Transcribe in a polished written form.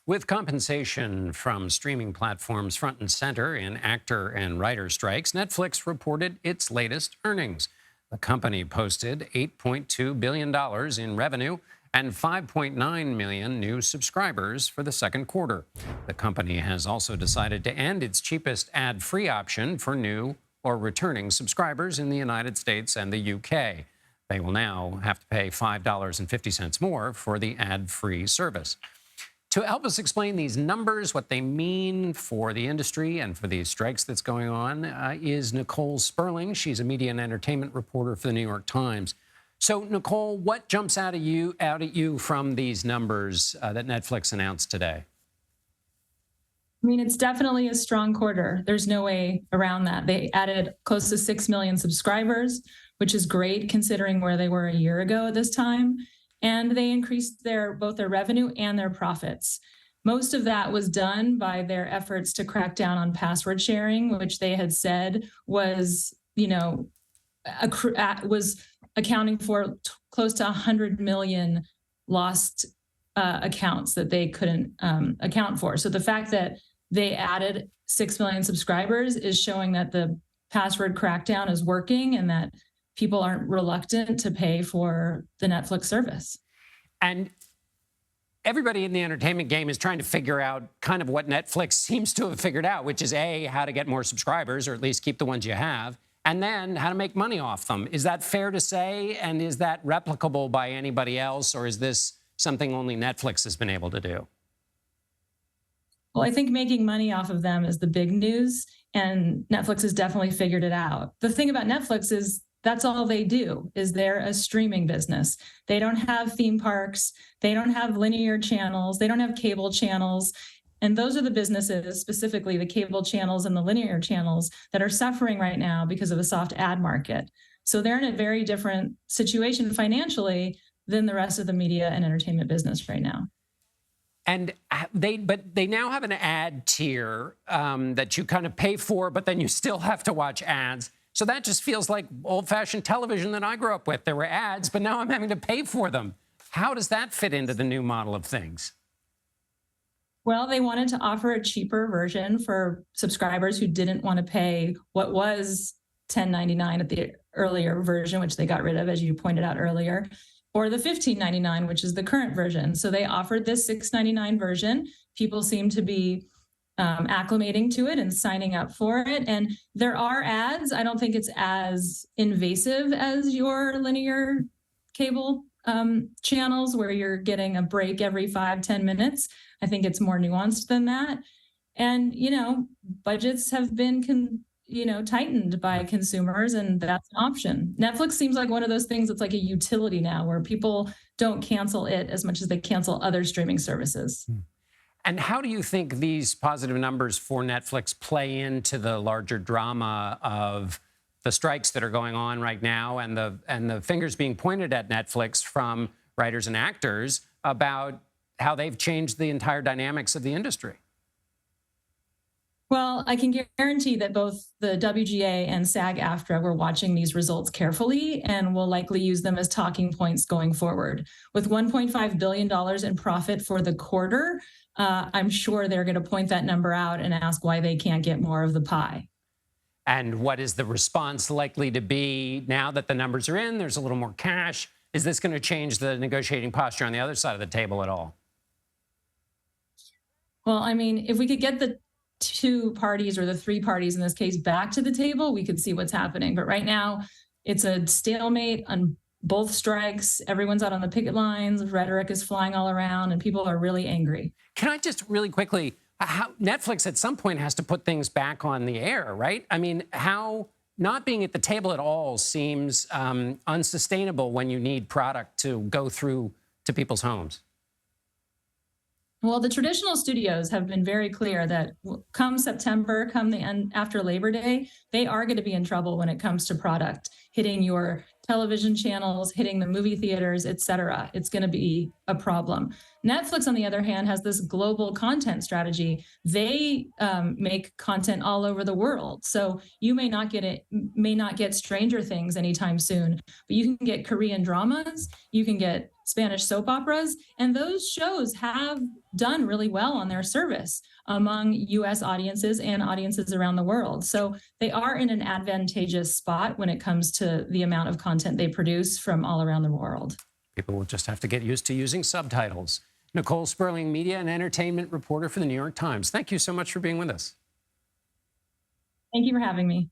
With compensation from streaming platforms front and center in actor and writer strikes, Netflix reported its latest earnings. The company posted $8.2 billion in revenue and 5.9 million new subscribers for the second quarter. The company has also decided to end its cheapest ad-free option for new or returning subscribers in the United States and the UK. They will now have to pay $5.50 more for the ad-free service. To help us explain these numbers, what they mean for the industry and for these strikes that's going on, is Nicole Sperling. She's a media and entertainment reporter for the New York Times. So, Nicole, what jumps out at you from these numbers that Netflix announced today? I mean, it's definitely a strong quarter. There's no way around that. They added close to 6 million subscribers, which is great considering where they were a year ago at this time. And they increased both their revenue and their profits. Most of that was done by their efforts to crack down on password sharing, which they had said was, was accounting for close to 100 million lost accounts that they couldn't account for. So the fact that they added 6 million subscribers is showing that the password crackdown is working and that people aren't reluctant to pay for the Netflix service. And everybody in the entertainment game is trying to figure out kind of what Netflix seems to have figured out, which is A, how to get more subscribers, or at least keep the ones you have, and then how to make money off them. Is that fair to say? And is that replicable by anybody else, or is this something only Netflix has been able to do? Well, I think making money off of them is the big news, and Netflix has definitely figured it out. The thing about Netflix is that's all they do, is they're a streaming business. They don't have theme parks. They don't have linear channels. They don't have cable channels. And those are the businesses, specifically the cable channels and the linear channels, that are suffering right now because of a soft ad market. So they're in a very different situation financially than the rest of the media and entertainment business right now. And they now have an ad tier that you kind of pay for, but then you still have to watch ads. So that just feels like old-fashioned television that I grew up with. There were ads, but now I'm having to pay for them. How does that fit into the new model of things? Well, they wanted to offer a cheaper version for subscribers who didn't want to pay what was $10.99 at the earlier version, which they got rid of, as you pointed out earlier, or the $15.99, which is the current version. So they offered this $6.99 version. People seem to be acclimating to it and signing up for it. And there are ads. I don't think it's as invasive as your linear cable channels where you're getting a break every 5-10 minutes. I think it's more nuanced than that. And, budgets have been, tightened by consumers, and that's an option. Netflix seems like one of those things that's like a utility now where people don't cancel it as much as they cancel other streaming services. And how do you think these positive numbers for Netflix play into the larger drama of the strikes that are going on right now and the fingers being pointed at Netflix from writers and actors about how they've changed the entire dynamics of the industry? Well, I can guarantee that both the WGA and SAG-AFTRA were watching these results carefully and will likely use them as talking points going forward. With $1.5 billion in profit for the quarter, I'm sure they're going to point that number out and ask why they can't get more of the pie. And what is the response likely to be now that the numbers are in, there's a little more cash? Is this going to change the negotiating posture on the other side of the table at all? Well, I mean, if we could get the two parties, or the three parties in this case, back to the table, we could see what's happening. But right now, it's a stalemate on both strikes. Everyone's out on the picket lines. Rhetoric is flying all around, and people are really angry. Can I just really quickly, how Netflix at some point has to put things back on the air, right? I mean, how not being at the table at all seems unsustainable when you need product to go through to people's homes. Well, the traditional studios have been very clear that come September, come the end after Labor Day, they are going to be in trouble when it comes to product hitting your television channels, hitting the movie theaters, et cetera. It's going to be a problem. Netflix, on the other hand, has this global content strategy. They make content all over the world. So you may not get Stranger Things anytime soon, but you can get Korean dramas, you can get Spanish soap operas, and those shows have done really well on their service among US audiences and audiences around the world. So they are in an advantageous spot when it comes to the amount of content they produce from all around the world. People will just have to get used to using subtitles. Nicole Sperling, media and entertainment reporter for the New York Times. Thank you so much for being with us. Thank you for having me.